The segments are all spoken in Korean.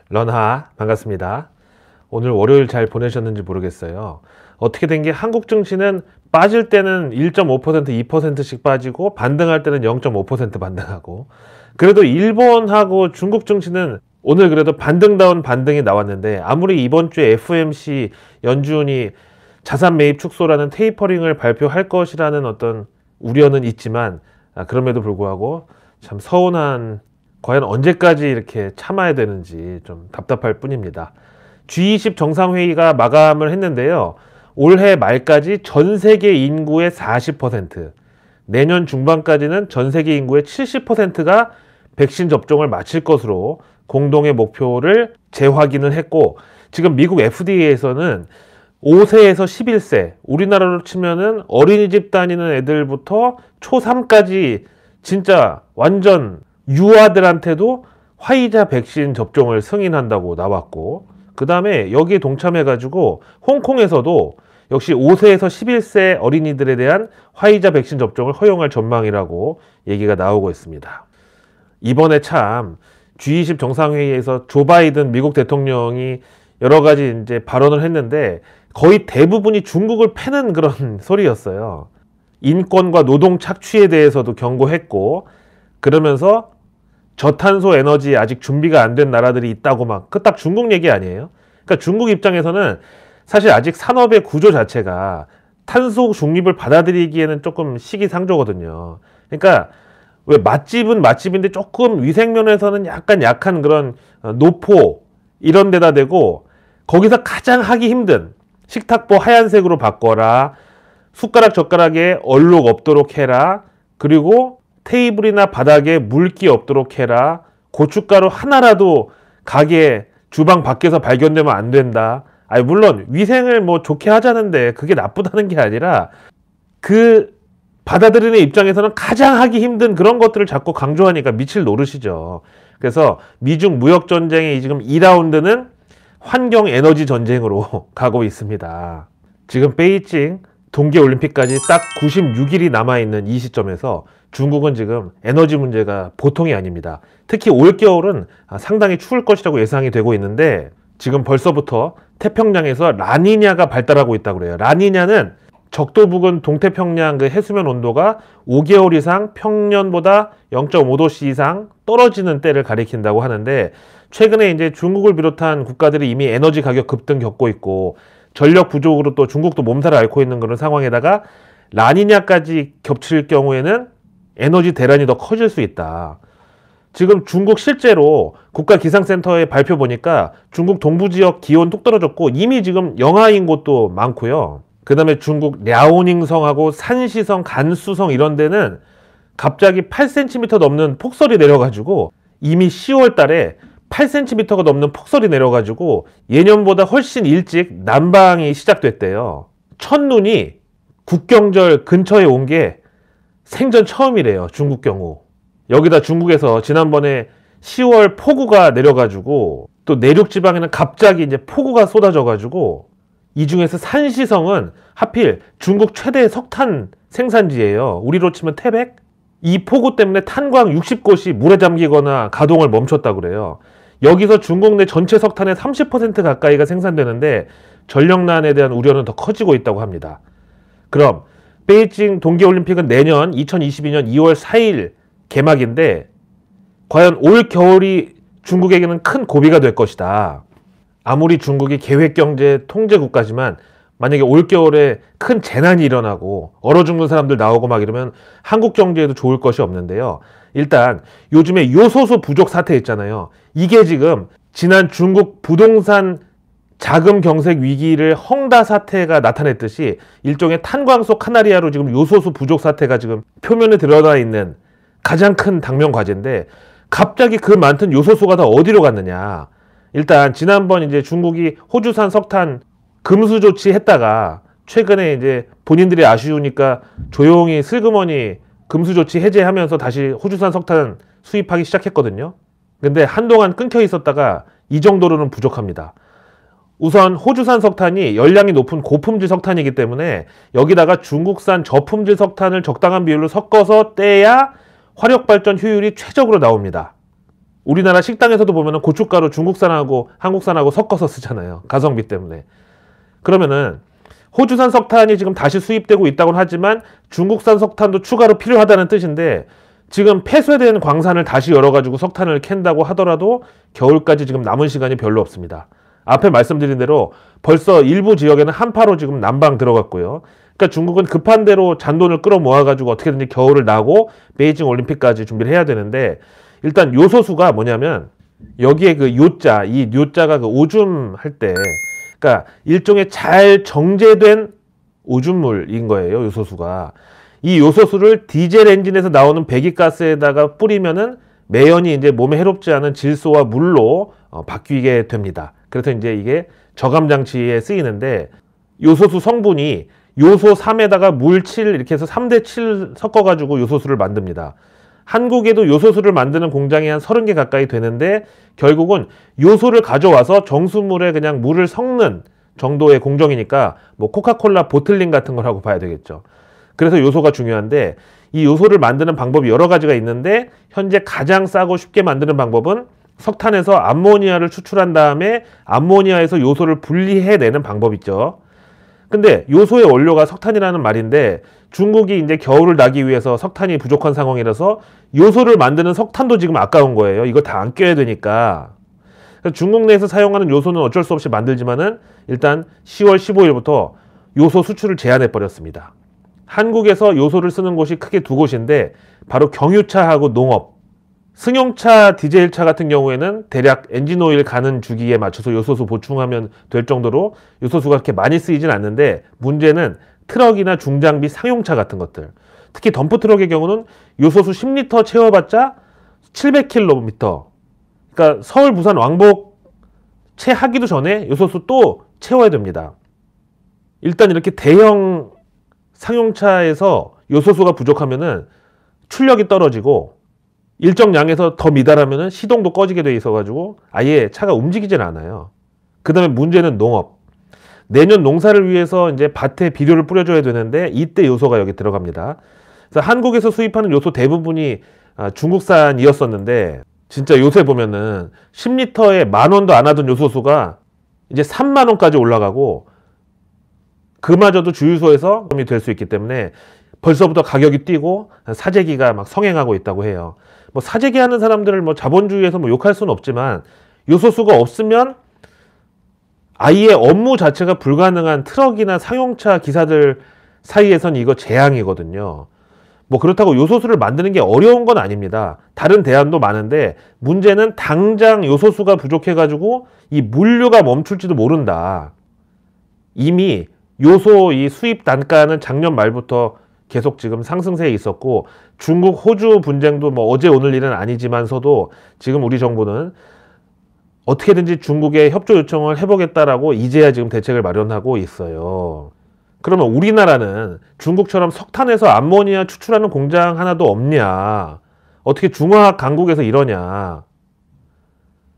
런하 반갑습니다. 오늘 월요일 잘 보내셨는지 모르겠어요. 어떻게 된 게 한국 증시는 빠질 때는 1.5%, 2%씩 빠지고 반등할 때는 0.5% 반등하고, 그래도 일본하고 중국 증시는 오늘 그래도 반등다운 반등이 나왔는데, 아무리 이번 주에 FOMC 연준이 자산 매입 축소라는 테이퍼링을 발표할 것이라는 어떤 우려는 있지만, 그럼에도 불구하고 참 서운한, 과연 언제까지 이렇게 참아야 되는지 좀 답답할 뿐입니다. G20 정상회의가 마감을 했는데요. 올해 말까지 전 세계 인구의 40%, 내년 중반까지는 전 세계 인구의 70%가 백신 접종을 마칠 것으로 공동의 목표를 재확인을 했고, 지금 미국 FDA에서는 5세에서 11세, 우리나라로 치면은 어린이집 다니는 애들부터 초3까지 진짜 완전 유아들한테도 화이자 백신 접종을 승인한다고 나왔고, 그 다음에 여기에 동참해가지고 홍콩에서도 역시 5세에서 11세 어린이들에 대한 화이자 백신 접종을 허용할 전망이라고 얘기가 나오고 있습니다. 이번에 참 G20 정상회의에서 조 바이든 미국 대통령이 여러 가지 이제 발언을 했는데 거의 대부분이 중국을 패는 그런 소리였어요. 인권과 노동 착취에 대해서도 경고했고, 그러면서 저탄소 에너지 아직 준비가 안 된 나라들이 있다고 막, 그 딱 중국 얘기 아니에요? 그러니까 중국 입장에서는 사실 아직 산업의 구조 자체가 탄소 중립을 받아들이기에는 조금 시기상조거든요. 그러니까 왜 맛집은 맛집인데 조금 위생면에서는 약간 약한 그런 노포 이런 데다 대고, 거기서 가장 하기 힘든 식탁보 하얀색으로 바꿔라, 숟가락 젓가락에 얼룩 없도록 해라, 그리고 테이블이나 바닥에 물기 없도록 해라, 고춧가루 하나라도 가게 주방 밖에서 발견되면 안 된다. 아니 물론 위생을 뭐 좋게 하자는데 그게 나쁘다는 게 아니라, 그 받아들이는 입장에서는 가장 하기 힘든 그런 것들을 자꾸 강조하니까 미칠 노릇이죠. 그래서 미중 무역 전쟁의 지금 2라운드는 환경 에너지 전쟁으로 가고 있습니다. 지금 베이징 동계올림픽까지 딱 96일이 남아있는 이 시점에서 중국은 지금 에너지 문제가 보통이 아닙니다. 특히 올겨울은 상당히 추울 것이라고 예상이 되고 있는데, 지금 벌써부터 태평양에서 라니냐가 발달하고 있다고 그래요. 라니냐는 적도 부근 동태평양 그 해수면 온도가 5개월 이상 평년보다 0.5도씨 이상 떨어지는 때를 가리킨다고 하는데, 최근에 이제 중국을 비롯한 국가들이 이미 에너지 가격 급등 겪고 있고 전력 부족으로 또 중국도 몸살을 앓고 있는 그런 상황에다가 라니냐까지 겹칠 경우에는 에너지 대란이 더 커질 수 있다. 지금 중국 실제로 국가기상센터의 발표 보니까 중국 동부지역 기온 뚝 떨어졌고 이미 지금 영하인 곳도 많고요. 그 다음에 중국 랴오닝성하고 산시성, 간수성 이런 데는 갑자기 8cm 넘는 폭설이 내려가지고, 이미 10월 달에 8cm가 넘는 폭설이 내려가지고 예년보다 훨씬 일찍 난방이 시작됐대요. 첫눈이 국경절 근처에 온 게 생전 처음이래요, 중국 경우. 여기다 중국에서 지난번에 10월 폭우가 내려가지고 또 내륙 지방에는 갑자기 이제 폭우가 쏟아져가지고, 이 중에서 산시성은 하필 중국 최대 석탄 생산지예요. 우리로 치면 태백? 이 폭우 때문에 탄광 60곳이 물에 잠기거나 가동을 멈췄다고 그래요. 여기서 중국 내 전체 석탄의 30% 가까이가 생산되는데 전력난에 대한 우려는 더 커지고 있다고 합니다. 그럼 베이징 동계올림픽은 내년 2022년 2월 4일 개막인데, 과연 올 겨울이 중국에게는 큰 고비가 될 것이다. 아무리 중국이 계획경제 통제 국가지만 만약에 올겨울에 큰 재난이 일어나고 얼어 죽는 사람들 나오고 막 이러면 한국 경제에도 좋을 것이 없는데요. 일단 요즘에 요소수 부족 사태 있잖아요. 이게 지금 지난 중국 부동산 자금 경색 위기를 헝다 사태가 나타냈듯이 일종의 탄광소 카나리아로 지금 요소수 부족 사태가 지금 표면에 드러나 있는 가장 큰 당면 과제인데, 갑자기 그 많던 요소수가 다 어디로 갔느냐. 일단 지난번 이제 중국이 호주산 석탄 금수 조치했다가 최근에 이제 본인들이 아쉬우니까 조용히 슬그머니 금수 조치 해제하면서 다시 호주산 석탄 수입하기 시작했거든요. 근데 한동안 끊겨 있었다가 이 정도로는 부족합니다. 우선 호주산 석탄이 열량이 높은 고품질 석탄이기 때문에 여기다가 중국산 저품질 석탄을 적당한 비율로 섞어서 떼야 화력발전 효율이 최적으로 나옵니다. 우리나라 식당에서도 보면은 고춧가루 중국산하고 한국산하고 섞어서 쓰잖아요. 가성비 때문에. 그러면은 호주산 석탄이 지금 다시 수입되고 있다고는 하지만 중국산 석탄도 추가로 필요하다는 뜻인데, 지금 폐쇄된 광산을 다시 열어가지고 석탄을 캔다고 하더라도 겨울까지 지금 남은 시간이 별로 없습니다. 앞에 말씀드린 대로 벌써 일부 지역에는 한파로 지금 난방 들어갔고요. 그러니까 중국은 급한 대로 잔돈을 끌어모아가지고 어떻게든지 겨울을 나고 베이징 올림픽까지 준비를 해야 되는데, 일단 요소수가 뭐냐면 여기에 그 요자, 이 요자가 그 오줌 할 때, 그러니까 일종의 잘 정제된 오줌물인 거예요, 요소수가. 이 요소수를 디젤 엔진에서 나오는 배기가스에다가 뿌리면은 매연이 이제 몸에 해롭지 않은 질소와 물로 바뀌게 됩니다. 그래서 이제 이게 저감 장치에 쓰이는데, 요소수 성분이 요소 3에다가 물 7 이렇게 해서 3대 7 섞어가지고 요소수를 만듭니다. 한국에도 요소수를 만드는 공장이 한 30개 가까이 되는데, 결국은 요소를 가져와서 정수물에 그냥 물을 섞는 정도의 공정이니까 뭐 코카콜라 보틀링 같은 거라고 봐야 되겠죠. 그래서 요소가 중요한데, 이 요소를 만드는 방법이 여러 가지가 있는데, 현재 가장 싸고 쉽게 만드는 방법은 석탄에서 암모니아를 추출한 다음에 암모니아에서 요소를 분리해내는 방법 있죠. 근데 요소의 원료가 석탄이라는 말인데, 중국이 이제 겨울을 나기 위해서 석탄이 부족한 상황이라서 요소를 만드는 석탄도 지금 아까운 거예요. 이거 다 안 껴야 되니까. 중국 내에서 사용하는 요소는 어쩔 수 없이 만들지만은 일단 10월 15일부터 요소 수출을 제한해 버렸습니다. 한국에서 요소를 쓰는 곳이 크게 두 곳인데, 바로 경유차하고 농업. 승용차, 디젤차 같은 경우에는 대략 엔진오일 가는 주기에 맞춰서 요소수 보충하면 될 정도로 요소수가 그렇게 많이 쓰이진 않는데, 문제는 트럭이나 중장비 상용차 같은 것들, 특히 덤프트럭의 경우는 요소수 10리터 채워봤자 700km, 그러니까 서울 부산 왕복 채 하기도 전에 요소수 또 채워야 됩니다. 일단 이렇게 대형 상용차에서 요소수가 부족하면은 출력이 떨어지고, 일정량에서 더 미달하면은 시동도 꺼지게 돼 있어가지고 아예 차가 움직이질 않아요. 그 다음에 문제는 농업. 내년 농사를 위해서 이제 밭에 비료를 뿌려줘야 되는데, 이때 요소가 여기 들어갑니다. 그래서 한국에서 수입하는 요소 대부분이 중국산이었었는데, 진짜 요새 보면은 10리터에 10,000원도 안 하던 요소수가 이제 30,000원까지 올라가고, 그마저도 주유소에서 될 수 있기 때문에 벌써부터 가격이 뛰고 사재기가 막 성행하고 있다고 해요. 뭐 사재기 하는 사람들을 뭐 자본주의에서 뭐 욕할 수는 없지만, 요소수가 없으면 아예 업무 자체가 불가능한 트럭이나 상용차 기사들 사이에선 이거 재앙이거든요. 뭐 그렇다고 요소수를 만드는 게 어려운 건 아닙니다. 다른 대안도 많은데, 문제는 당장 요소수가 부족해가지고 이 물류가 멈출지도 모른다. 이미 요소 이 수입 단가는 작년 말부터 계속 지금 상승세에 있었고, 중국 호주 분쟁도 뭐 어제 오늘 일은 아니지만서도 지금 우리 정부는 어떻게든지 중국에 협조 요청을 해보겠다라고 이제야 지금 대책을 마련하고 있어요. 그러면 우리나라는 중국처럼 석탄에서 암모니아 추출하는 공장 하나도 없냐? 어떻게 중화학 강국에서 이러냐?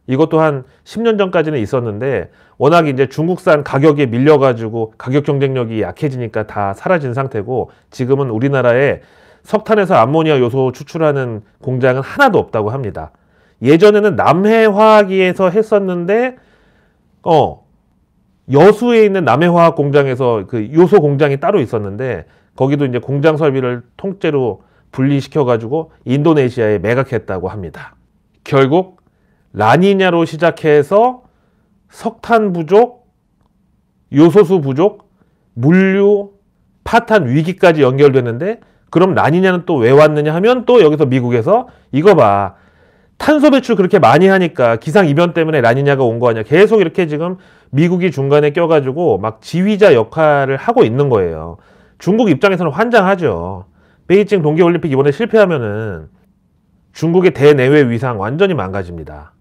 이것도 한 10년 전까지는 있었는데, 워낙 이제 중국산 가격에 밀려가지고 가격 경쟁력이 약해지니까 다 사라진 상태고, 지금은 우리나라에 석탄에서 암모니아 요소 추출하는 공장은 하나도 없다고 합니다. 예전에는 남해화학에서 했었는데, 여수에 있는 남해화학 공장에서 그 요소 공장이 따로 있었는데, 거기도 이제 공장 설비를 통째로 분리시켜가지고 인도네시아에 매각했다고 합니다. 결국 라니냐로 시작해서 석탄 부족, 요소수 부족, 물류, 파탄 위기까지 연결되는데, 그럼 라니냐는 또 왜 왔느냐 하면, 또 여기서 미국에서 이거 봐, 탄소 배출 그렇게 많이 하니까 기상이변 때문에 라니냐가 온 거 아니야. 계속 이렇게 지금 미국이 중간에 껴가지고 막 지휘자 역할을 하고 있는 거예요. 중국 입장에서는 환장하죠. 베이징 동계올림픽 이번에 실패하면은 중국의 대내외 위상 완전히 망가집니다.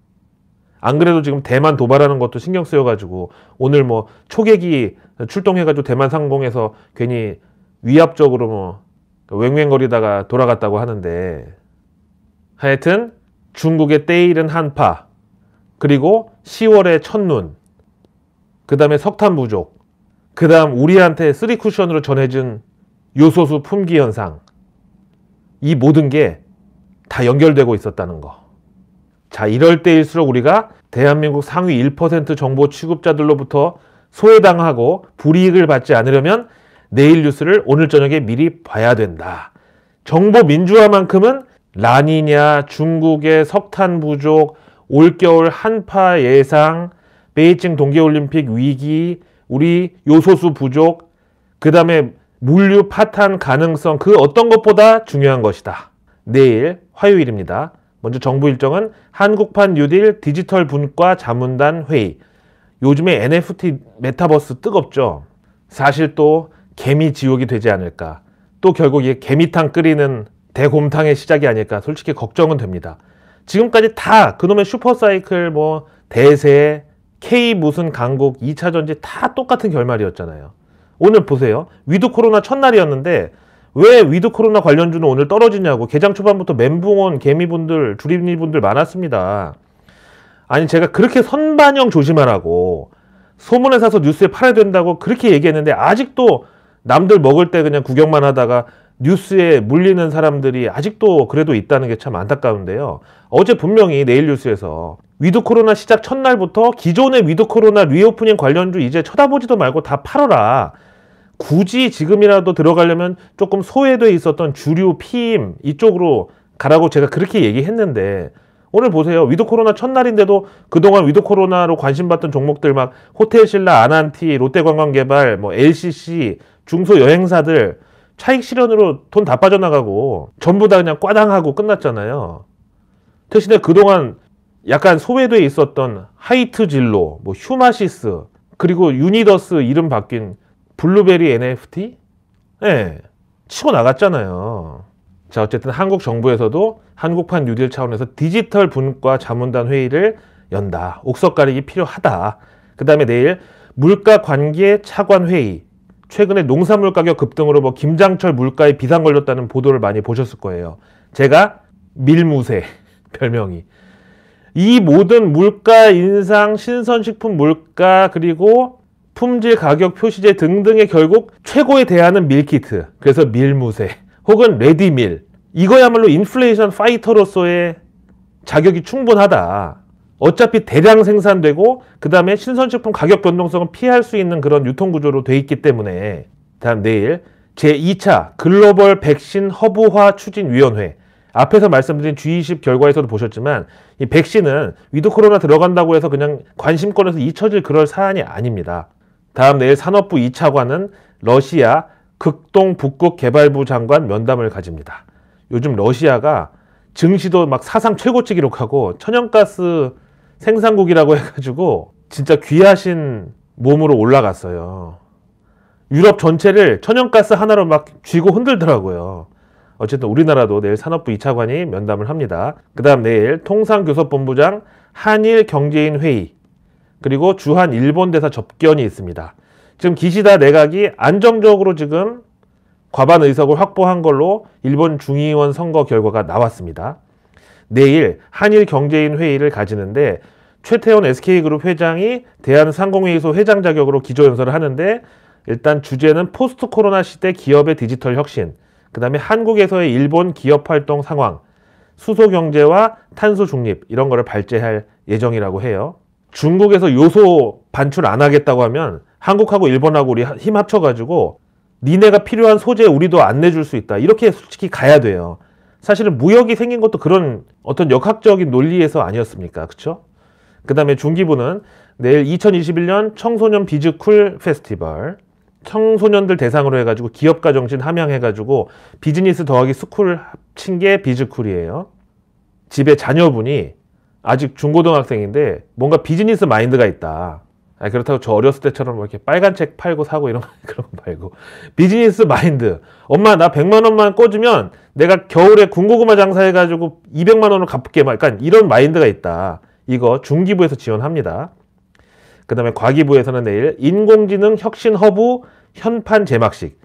안 그래도 지금 대만 도발하는 것도 신경 쓰여가지고 오늘 뭐 초계기 출동해가지고 대만 상공에서 괜히 위압적으로 뭐 왱왱거리다가 돌아갔다고 하는데, 하여튼 중국의 때이른 한파, 그리고 10월의 첫눈, 그 다음에 석탄 부족, 그 다음 우리한테 쓰리 쿠션으로 전해진 요소수 품귀 현상, 이 모든 게 다 연결되고 있었다는 거. 자, 이럴 때일수록 우리가 대한민국 상위 1% 정보 취급자들로부터 소외당하고 불이익을 받지 않으려면 내일 뉴스를 오늘 저녁에 미리 봐야 된다. 정보 민주화만큼은 라니냐, 중국의 석탄 부족, 올겨울 한파 예상, 베이징 동계올림픽 위기, 우리 요소수 부족, 그 다음에 물류 파탄 가능성, 그 어떤 것보다 중요한 것이다. 내일 화요일입니다. 먼저 정부 일정은 한국판 뉴딜 디지털 분과 자문단 회의. 요즘에 NFT 메타버스 뜨겁죠. 사실 또 개미 지옥이 되지 않을까. 또 결국 이게 개미탕 끓이는 대곰탕의 시작이 아닐까. 솔직히 걱정은 됩니다. 지금까지 다 그놈의 슈퍼사이클, 뭐 대세, K 무슨 강국, 2차 전지 다 똑같은 결말이었잖아요. 오늘 보세요. 위드 코로나 첫날이었는데 왜 위드 코로나 관련주는 오늘 떨어지냐고. 개장 초반부터 멘붕 개미분들, 주린이분들 많았습니다. 아니 제가 그렇게 선반영 조심하라고 소문에 사서 뉴스에 팔아야 된다고 그렇게 얘기했는데 아직도 남들 먹을 때 그냥 구경만 하다가 뉴스에 물리는 사람들이 아직도 그래도 있다는 게 참 안타까운데요. 어제 분명히 내일 뉴스에서 위드 코로나 시작 첫날부터 기존의 위드 코로나 리오프닝 관련주 이제 쳐다보지도 말고 다 팔아라. 굳이 지금이라도 들어가려면 조금 소외돼 있었던 주류 PM 이쪽으로 가라고 제가 그렇게 얘기했는데 오늘 보세요. 위드 코로나 첫날인데도 그동안 위드 코로나로 관심받던 종목들 막 호텔신라, 아난티, 롯데관광개발, 뭐 LCC, 중소여행사들 차익 실현으로 돈 다 빠져나가고 전부 다 그냥 꽈당하고 끝났잖아요. 대신에 그동안 약간 소외돼 있었던 하이트진로, 뭐 휴마시스, 그리고 유니더스 이름 바뀐 블루베리 NFT? 네, 치고 나갔잖아요. 자, 어쨌든 한국 정부에서도 한국판 뉴딜 차원에서 디지털 분과 자문단 회의를 연다. 옥석 가리기 필요하다. 그 다음에 내일 물가 관계 차관 회의. 최근에 농산물 가격 급등으로 뭐 김장철 물가에 비상 걸렸다는 보도를 많이 보셨을 거예요. 제가 밀무새 별명이. 이 모든 물가 인상, 신선식품 물가, 그리고 품질 가격 표시제 등등의 결국 최고의 대안은 밀키트. 그래서 밀무새 혹은 레디밀. 이거야말로 인플레이션 파이터로서의 자격이 충분하다. 어차피 대량 생산되고 그 다음에 신선식품 가격 변동성은 피할 수 있는 그런 유통구조로 돼 있기 때문에. 다음 내일 제2차 글로벌 백신 허브화 추진위원회. 앞에서 말씀드린 G20 결과에서도 보셨지만 이 백신은 위드 코로나 들어간다고 해서 그냥 관심권에서 잊혀질 그럴 사안이 아닙니다. 다음 내일 산업부 2차관은 러시아 극동 북극 개발부 장관 면담을 가집니다. 요즘 러시아가 증시도 막 사상 최고치 기록하고 천연가스 생산국이라고 해가지고 진짜 귀하신 몸으로 올라갔어요. 유럽 전체를 천연가스 하나로 막 쥐고 흔들더라고요. 어쨌든 우리나라도 내일 산업부 2차관이 면담을 합니다. 그 다음 내일 통상교섭본부장 한일 경제인 회의, 그리고 주한 일본 대사 접견이 있습니다. 지금 기시다 내각이 안정적으로 지금 과반 의석을 확보한 걸로 일본 중의원 선거 결과가 나왔습니다. 내일 한일 경제인 회의를 가지는데 최태원 SK그룹 회장이 대한상공회의소 회장 자격으로 기조연설을 하는데 일단 주제는 포스트 코로나 시대 기업의 디지털 혁신, 그 다음에 한국에서의 일본 기업 활동 상황, 수소 경제와 탄소 중립 이런 거를 발제할 예정이라고 해요. 중국에서 요소 반출 안 하겠다고 하면 한국하고 일본하고 우리 힘 합쳐가지고 니네가 필요한 소재 우리도 안 내줄 수 있다. 이렇게 솔직히 가야 돼요. 사실은 무역이 생긴 것도 그런 어떤 역학적인 논리에서 아니었습니까? 그쵸? 그 다음에 중기부는 내일 2021년 청소년 비즈쿨 페스티벌, 청소년들 대상으로 해가지고 기업가 정신 함양해가지고 비즈니스 더하기 스쿨 합친 게 비즈쿨이에요. 집에 자녀분이 아직 중고등학생인데 뭔가 비즈니스 마인드가 있다. 그렇다고 저 어렸을 때처럼 뭐 이렇게 빨간 책 팔고 사고 이런 그런 거 말고 비즈니스 마인드. 엄마 나 100만 원만 꿔주면 내가 겨울에 군고구마 장사해가지고 200만 원을 갚을게. 약간 이런 마인드가 있다. 이거 중기부에서 지원합니다. 그 다음에 과기부에서는 내일 인공지능 혁신 허브 현판 제막식.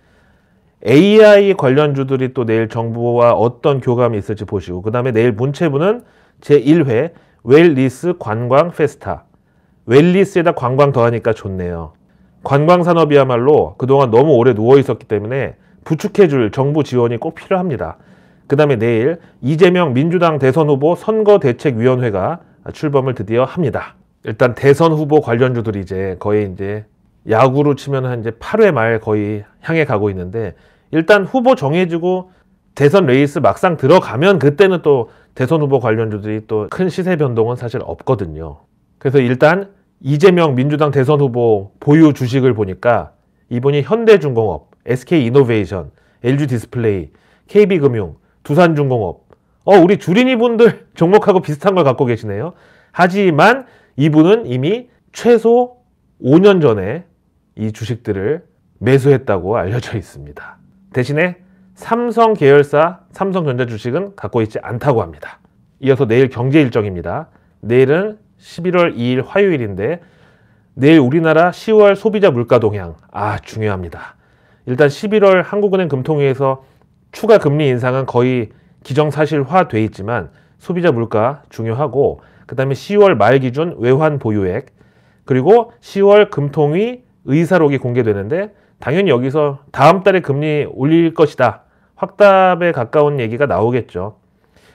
AI 관련주들이 또 내일 정부와 어떤 교감이 있을지 보시고, 그 다음에 내일 문체부는 제1회 웰리스 관광 페스타. 웰리스에다 관광 더하니까 좋네요. 관광산업이야말로 그동안 너무 오래 누워 있었기 때문에 부축해줄 정부 지원이 꼭 필요합니다. 그 그 다음에 내일 이재명 민주당 대선 후보 선거대책위원회가 출범을 드디어 합니다. 일단 대선 후보 관련주들이 이제 거의 이제 야구로 치면 한 이제 8회 말 거의 향해 가고 있는데, 일단 후보 정해지고 대선 레이스 막상 들어가면 그때는 또 대선 후보 관련주들이 또 큰 시세 변동은 사실 없거든요. 그래서 일단 이재명 민주당 대선 후보 보유 주식을 보니까 이분이 현대중공업, SK이노베이션, LG디스플레이, KB금융, 두산중공업, 우리 주린이 분들 종목하고 비슷한 걸 갖고 계시네요. 하지만 이분은 이미 최소 5년 전에 이 주식들을 매수했다고 알려져 있습니다. 대신에 삼성 계열사 삼성전자 주식은 갖고 있지 않다고 합니다. 이어서 내일 경제 일정입니다. 내일은 11월 2일 화요일인데 내일 우리나라 10월 소비자 물가 동향 중요합니다. 일단 11월 한국은행 금통위에서 추가 금리 인상은 거의 기정사실화 돼 있지만 소비자 물가 중요하고, 그 다음에 10월 말 기준 외환 보유액, 그리고 10월 금통위 의사록이 공개되는데 당연히 여기서 다음 달에 금리 올릴 것이다, 확답에 가까운 얘기가 나오겠죠.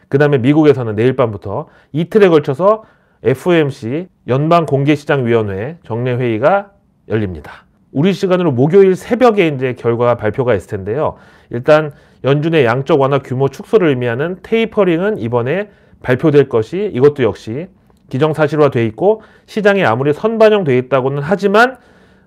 그 다음에 미국에서는 내일 밤부터 이틀에 걸쳐서 FOMC 연방공개시장위원회 정례회의가 열립니다. 우리 시간으로 목요일 새벽에 이제 결과 발표가 있을 텐데요. 일단 연준의 양적 완화 규모 축소를 의미하는 테이퍼링은 이번에 발표될 것이, 이것도 역시 기정사실화돼 있고 시장에 아무리 선반영돼 있다고는 하지만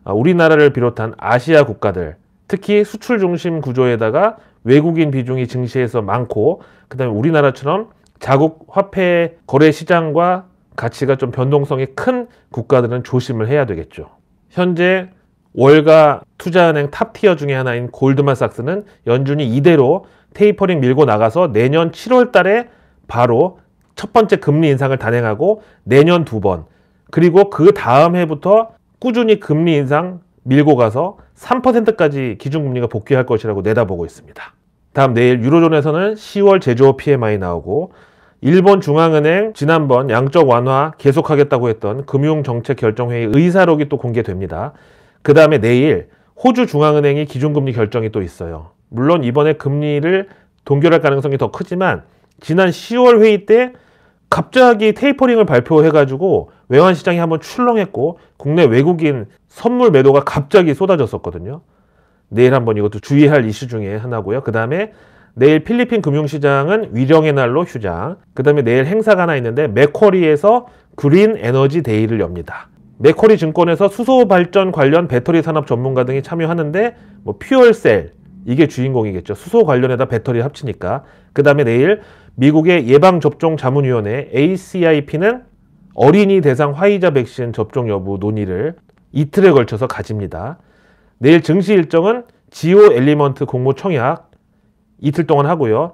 우리나라를 비롯한 아시아 국가들, 특히 수출 중심 구조에다가 외국인 비중이 증시에서 많고, 그 다음에 우리나라처럼 자국 화폐 거래 시장과 가치가 좀 변동성이 큰 국가들은 조심을 해야 되겠죠. 현재 월가 투자은행 탑티어 중에 하나인 골드만삭스는 연준이 이대로 테이퍼링 밀고 나가서 내년 7월 달에 바로 첫 번째 금리 인상을 단행하고 내년 2번, 그리고 그 다음 해부터 꾸준히 금리 인상 밀고 가서 3%까지 기준금리가 복귀할 것이라고 내다보고 있습니다. 다음 내일 유로존에서는 10월 제조업 PMI 나오고, 일본 중앙은행 지난번 양적 완화 계속하겠다고 했던 금융정책결정회의 의사록이 또 공개됩니다. 그 다음에 내일 호주 중앙은행이 기준금리 결정이 또 있어요. 물론 이번에 금리를 동결할 가능성이 더 크지만 지난 10월 회의 때 갑자기 테이퍼링을 발표해가지고 외환시장이 한번 출렁했고 국내 외국인 선물 매도가 갑자기 쏟아졌었거든요. 내일 한번 이것도 주의할 이슈 중에 하나고요. 그 다음에 내일 필리핀 금융시장은 위령의 날로 휴장. 그 다음에 내일 행사가 하나 있는데 맥쿼리에서 그린 에너지 데이를 엽니다. 맥쿼리 증권에서 수소 발전 관련 배터리 산업 전문가 등이 참여하는데 퓨얼셀, 이게 주인공이겠죠. 수소 관련에다 배터리 합치니까. 그 다음에 내일 미국의 예방접종자문위원회 ACIP는 어린이 대상 화이자 백신 접종 여부 논의를 이틀에 걸쳐서 가집니다. 내일 증시 일정은 지오 엘리먼트 공모청약 이틀 동안 하고요.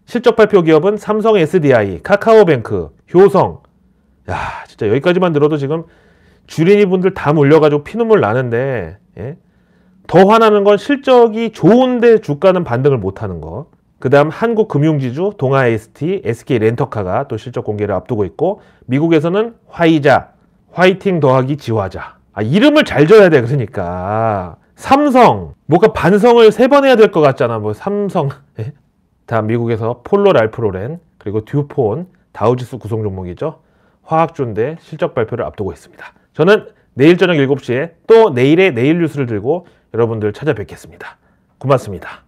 실적 발표 기업은 삼성 SDI, 카카오뱅크, 효성. 진짜 여기까지만 들어도 지금 주린이 분들 다 몰려가지고 피눈물 나는데, 더 화나는 건 실적이 좋은데 주가는 반등을 못하는 거. 그 다음 한국금융지주, 동아ST, SK렌터카가 또 실적 공개를 앞두고 있고, 미국에서는 화이자, 화이팅 더하기 지화자. 이름을 잘 지어야 돼. 그러니까 삼성, 뭔가 반성을 3번 해야 될 것 같잖아. 삼성. 다음 미국에서 폴로 랄프로렌, 그리고 듀폰, 다우지수 구성 종목이죠. 화학주인데 실적 발표를 앞두고 있습니다. 저는 내일 저녁 7시에 또 내일의 내일 뉴스를 들고 여러분들 찾아뵙겠습니다. 고맙습니다.